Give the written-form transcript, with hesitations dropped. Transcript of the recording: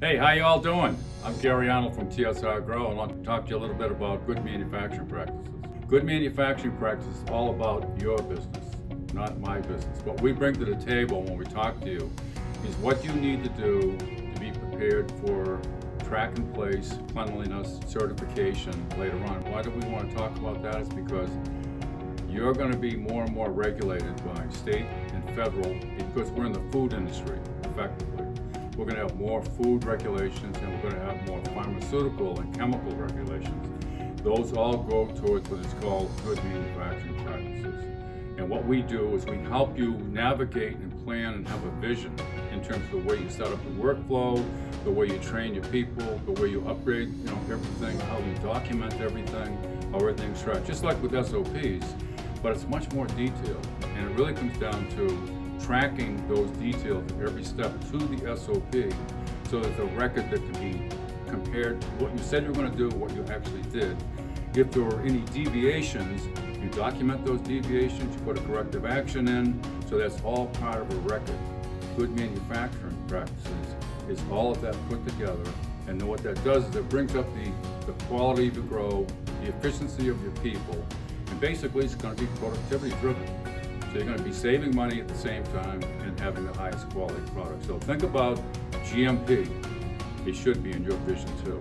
Hey, how you all doing? I'm Gary Arnold from TSRgrow, and I want to talk to you a little bit about good manufacturing practices. Good manufacturing practice is all about your business, not my business. What we bring to the table when we talk to you is what you need to do to be prepared for track and place, cleanliness, certification later on. Why do we want to talk about that? Is because you're going to be more and more regulated by state and federal because we're in the food industry, effectively. We're going to have more food regulations, and we're going to have more pharmaceutical and chemical regulations. Those all go towards what is called good manufacturing practices. And what we do is we help you navigate and plan and have a vision in terms of the way you set up the workflow, the way you train your people, the way you upgrade, everything, how you document everything, how everything's tracked, just like with SOPs, but it's much more detailed. And it really comes down to tracking those details at every step to the SOP, so there's a record that can be compared to what you said you were going to do, what you actually did. If there were any deviations, you document those deviations, you put a corrective action in, so that's all part of a record. Good manufacturing practices is all of that put together, and then what that does is it brings up the quality of your grow, the efficiency of your people, and basically it's going to be productivity driven. So you're going to be saving money at the same time and having the highest quality product. So think about GMP. It should be in your vision too.